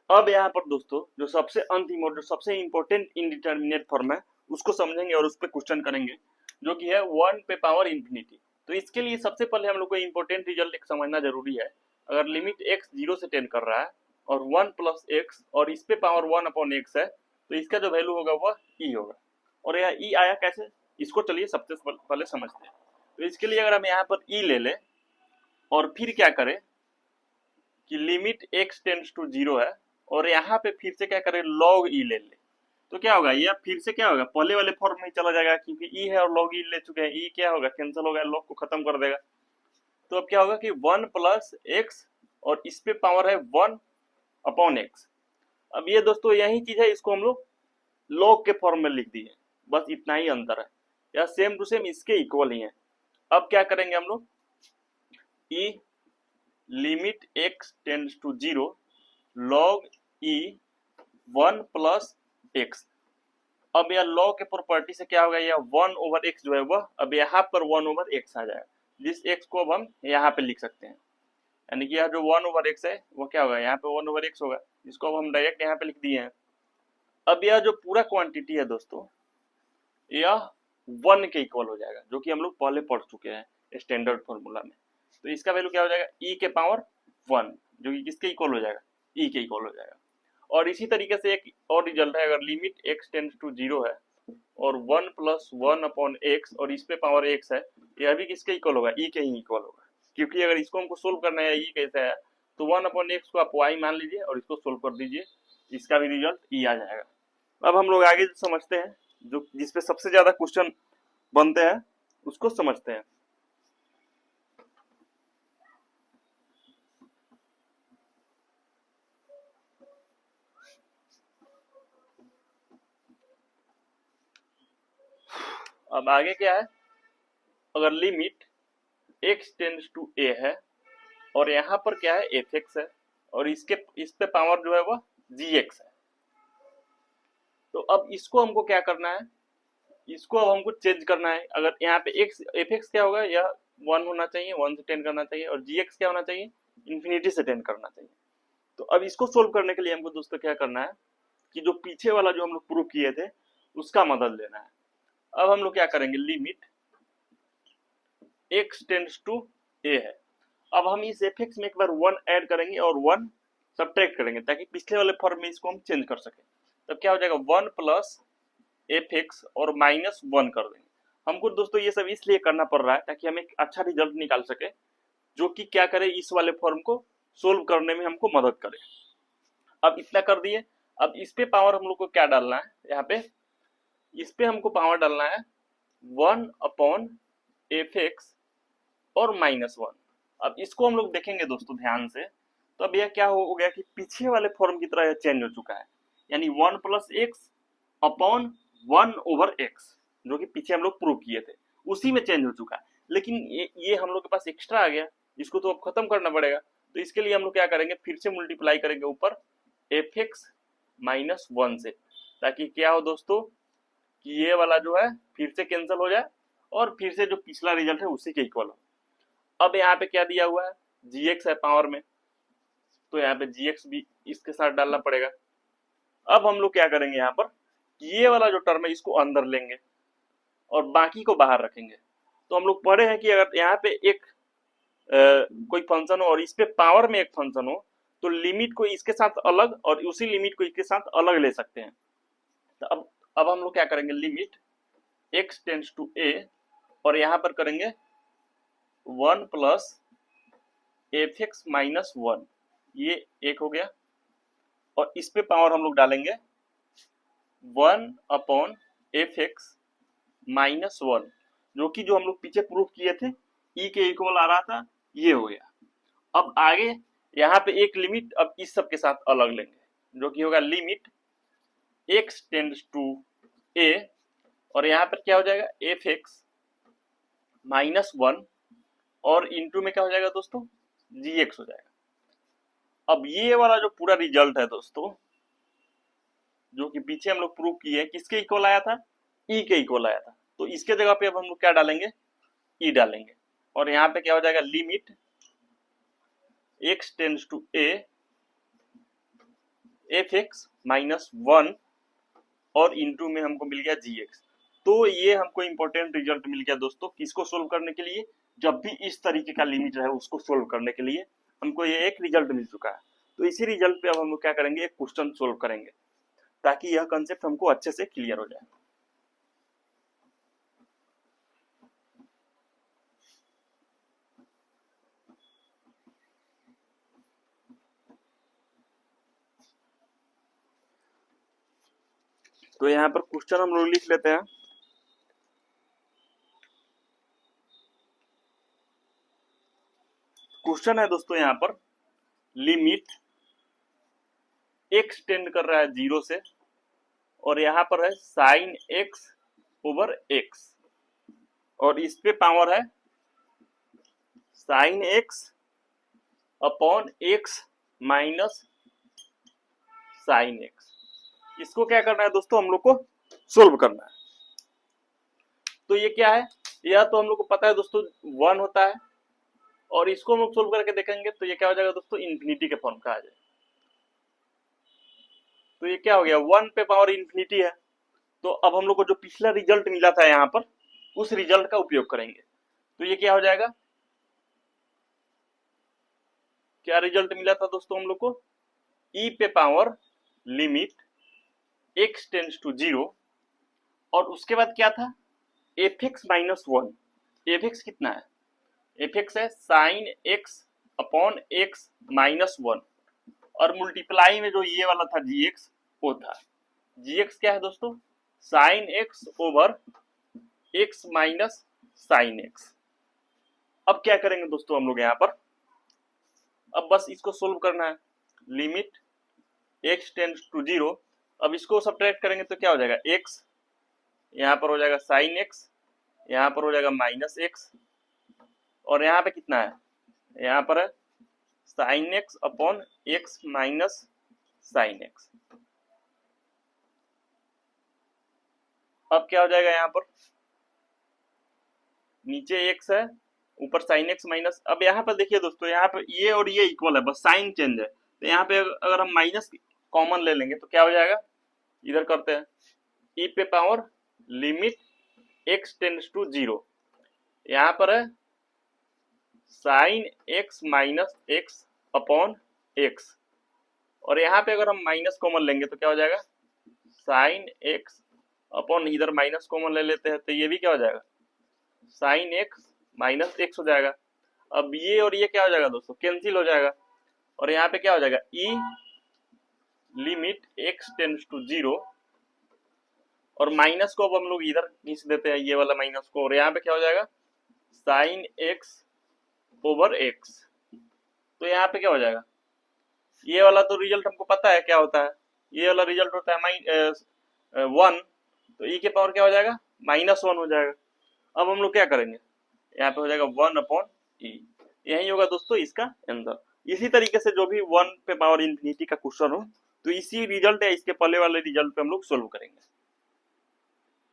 अब यहाँ पर दोस्तों जो सबसे अंतिम और जो सबसे इंपॉर्टेंट इंडिटरमिनेट फॉर्म है उसको समझेंगे और उस पर क्वेश्चन करेंगे, जो कि है 1 पे पावर इंफिनिटी। तो इसके लिए सबसे पहले हम लोग को इंपॉर्टेंट रिजल्ट एक समझना जरूरी है। अगर लिमिट x 0 से 10 कर रहा है और 1 प्लस एक्स और इस पे पावर 1 अपॉन एक्स है, तो इसका जो वैल्यू होगा वह e होगा। और यह e आया कैसे, इसको चलिए सबसे पहले समझते हैं। तो इसके लिए अगर हम यहाँ पर e ले लें और फिर क्या करें कि लिमिट x टेंड्स टू 0 है और यहाँ पे फिर से क्या करें log e ले ले, तो क्या होगा, ये फिर से क्या होगा, पहले वाले फॉर्म में चला जाएगा क्योंकि e है और log e ले चुके हैं। e क्या होगा, कैंसिल होगा, log को खत्म कर देगा। तो अब क्या होगा कि 1 प्लस एक्स और इस पे पावर है 1 अपॉन एक्स। अब ये दोस्तों यही चीज है, इसको हम लोग log के फॉर्म में लिख दिए, बस इतना ही अंतर है। या सेम टू सेम इसके इक्वल ही है। अब क्या करेंगे हम लोग, e limit x tends to 0 log e 1 plus X. अब यह लॉ के प्रॉपर्टी से क्या होगा, यह 1 ओवर एक्स जो है वह अब यहाँ पर 1 ओवर एक्स आ जाएगा, जिस एक्स को अब हम यहाँ पे लिख सकते हैं। यानी कि यह जो 1 ओवर एक्स है वो क्या होगा, यहाँ पे 1 ओवर एक्स होगा, जिसको अब हम डायरेक्ट यहाँ पे लिख दिए हैं। अब यह जो पूरा क्वांटिटी है दोस्तों, यह 1 के इक्वल हो जाएगा, जो कि हम लोग पहले पढ़ चुके हैं स्टैंडर्ड फॉर्मूला में। तो इसका वैल्यू क्या हो जाएगा, e के पावर 1, जो कि किसके इक्वल हो जाएगा, e के इक्वल हो जाएगा। और इसी तरीके से एक और रिजल्ट है, अगर लिमिट x टेंड्स टू 0 है और 1 प्लस 1 अपॉन एक्स और इस पे पावर एक्स है, यह भी किसके इक्वल होगा, e के ही इक्वल होगा। क्योंकि अगर इसको हमको सोल्व करना है e कैसे है, तो 1 अपॉन एक्स को आप y मान लीजिए और इसको सोल्व कर दीजिए, इसका भी रिजल्ट e आ जाएगा। अब हम लोग आगे समझते हैं, जो जिसपे सबसे ज्यादा क्वेश्चन बनते हैं उसको समझते हैं। अब आगे क्या है, अगर limit x tends to a है और यहाँ पर क्या है fx है और इस पे पावर जो है वह gx है। तो अब इसको हमको क्या करना है, इसको अब हमको चेंज करना है। अगर यहाँ पे x fx क्या होगा, यह 1 होना चाहिए, 1 से 10 करना चाहिए, और gx क्या होना चाहिए, इंफिनिटी से 10 करना चाहिए। तो अब इसको सोल्व करने के लिए हमको दोस्तों क्या करना है कि जो पीछे वाला जो हम लोग प्रूव किए थे उसका मदद लेना है। अब हम लोग क्या करेंगे, limit x tends to a है। अब हम इस fx में एक बार 1 ऐड करेंगे और 1 सब्ट्रैक्ट करेंगे, ताकि पिछले वाले फॉर्म में इसको हम चेंज कर सकें। तब क्या हो जाएगा, 1 प्लस fx और माइनस 1 कर देंगे। हमको दोस्तों ये सब इसलिए करना पड़ रहा है ताकि हम एक अच्छा रिजल्ट निकाल सके, जो कि क्या करे, इस वाले फॉर्म को सोल्व करने में हमको मदद करे। अब इतना कर दिए। अब इस पे पावर हम लोग को क्या डालना है, यहाँ पे इस पे हमको पावर डालना है 1 अपॉन fx और माइनस 1। अब इसको हम लोग देखेंगे दोस्तों ध्यान से, तो अब यह क्या हो गया कि पीछे वाले फॉर्म की तरह यह चेंज हो चुका है। यानी 1 plus x upon 1 over x, जो कि पीछे हम लोग प्रूव किए थे, उसी में चेंज हो चुका है। लेकिन ये हम लोग के पास एक्स्ट्रा आ गया, इसको तो अब खत्म करना पड़ेगा। तो इसके लिए हम लोग क्या करेंगे, फिर से मल्टीप्लाई करेंगे ऊपर एफ एक्स माइनस 1 से, ताकि क्या हो दोस्तों कि ये वाला जो है फिर से कैंसिल हो जाए और फिर से जो पिछला रिजल्ट है उसी के इक्वल हो। अब यहाँ पे क्या दिया हुआ है, gx है पावर में, तो यहाँ पे gx भी इसके साथ डालना पड़ेगा। अब हम लोग क्या करेंगे, यहाँ पर ये वाला जो टर्म है इसको अंदर लेंगे और बाकी को बाहर रखेंगे। तो हम लोग पढ़े हैं कि अगर यहाँ पे एक कोई फंक्शन हो और इस पे पावर में एक फंक्शन हो, तो लिमिट को इसके साथ अलग और उसी लिमिट को इसके साथ अलग ले सकते हैं। तो अब हम लोग क्या करेंगे, limit x tends to a और यहाँ पर करेंगे 1 प्लस एफ एक्स माइनस 1, ये एक हो गया। और इस पे पावर हम लोग डालेंगे 1 अपॉन एफ एक्स माइनस 1, जो कि जो हम लोग पीछे प्रूफ किए थे e के इक्वल आ रहा था, ये हो गया। अब आगे यहाँ पे एक लिमिट अब इस सब के साथ अलग लेंगे, जो कि होगा limit x tends to a और यहाँ पर क्या हो जाएगा, एफ एक्स माइनस 1 और इंटू में क्या हो जाएगा दोस्तों, gx हो जाएगा। अब ये वाला जो पूरा रिजल्ट है दोस्तों, जो कि पीछे हम लोग प्रूव किए, किसके इक्वल आया था, e के इक्वल आया था। तो इसके जगह पे अब हम लोग क्या डालेंगे, e डालेंगे और यहाँ पे क्या हो जाएगा, limit x tends to a F X minus one और इंटू में हमको मिल गया जी एक्स। तो ये हमको इंपॉर्टेंट रिजल्ट मिल गया दोस्तों, किसको सोल्व करने के लिए, जब भी इस तरीके का लिमिट है उसको सोल्व करने के लिए हमको ये एक रिजल्ट मिल चुका है। तो इसी रिजल्ट पे अब हम लोग क्या करेंगे, एक क्वेश्चन सोल्व करेंगे ताकि यह कंसेप्ट हमको अच्छे से क्लियर हो जाए। तो यहाँ पर क्वेश्चन हम लोग लिख लेते हैं। क्वेश्चन है दोस्तों यहाँ पर, लिमिट एक्स टेंड कर रहा है 0 से और यहाँ पर है साइन एक्स ओवर एक्स और इस पे पावर है sine X upon X minus sine x. इसको क्या करना है दोस्तों, हम लोग को सोल्व करना है। तो ये क्या है, यह तो हम लोग को पता है दोस्तों 1 होता है और इसको हम लोग सोल्व करके देखेंगे तो ये क्या हो जाएगा दोस्तों, इन्फिनिटी के फॉर्म का आ जाएगा। तो ये क्या हो गया, 1 पे पावर इन्फिनिटी है। तो अब हम लोग को जो पिछला रिजल्ट मिला था यहाँ पर उस रिजल्ट का उपयोग करेंगे। तो ये क्या हो जाएगा, क्या रिजल्ट मिला था दोस्तों हम लोग को, e पे power limit x tends to 0 और उसके बाद क्या था F X minus one. F X कितना है, एफ एक्स है sine X upon X minus one और मुल्टीप्लाई में जो ये वाला था जी एक्स वो था। जी एक्स क्या है दोस्तों, sine x over x minus sine x. अब क्या करेंगे दोस्तों हम लोग यहाँ पर, अब बस इसको सोल्व करना है। लिमिट x टेंड्स टू 0, अब इसको सब्ट्रैक्ट करेंगे तो क्या हो जाएगा, x यहाँ पर हो जाएगा साइन एक्स, यहाँ पर हो जाएगा माइनस एक्स और यहाँ पे कितना है, यहाँ पर है sine X upon X minus sine x. अब क्या हो जाएगा, यहाँ पर नीचे x है ऊपर साइन एक्स माइनस। अब यहाँ पर देखिए दोस्तों, यहाँ पे ये और ये इक्वल है, बस साइन चेंज है। तो यहाँ पे अगर हम माइनस कॉमन ले लेंगे तो क्या हो जाएगा, इधर करते हैं e पे power limit x tends to 0, यहाँ पर है sine x minus X upon X और यहाँ पे अगर हम माइनस कॉमन लेंगे तो क्या हो जाएगा, साइन x अपॉन इधर माइनस कॉमन ले लेते हैं तो ये भी क्या हो जाएगा, साइन x माइनस एक्स हो जाएगा। अब ये और ये क्या हो जाएगा दोस्तों, कैंसिल हो जाएगा और यहाँ पे क्या हो जाएगा, e limit x tends to 0 और माइनस को अब हम लोग इधर खींच देते हैं ये वाला माइनस को और यहाँ पे क्या हो जाएगा, साइन x ओवर x। तो यहाँ पे क्या हो जाएगा, ये वाला तो रिजल्ट हमको पता है क्या होता है, ये वाला रिजल्ट होता है 1, तो e के पावर क्या हो जाएगा, माइनस 1 हो जाएगा। अब हम लोग क्या करेंगे, यहाँ पे हो जाएगा 1 अपॉन e, यही होगा दोस्तों इसका आंसर। इसी तरीके से जो भी 1 पे पावर इंफिनिटी का क्वेश्चन हो तो इसी रिजल्ट या इसके पहले वाले रिजल्ट पे हम लोग सोल्व करेंगे।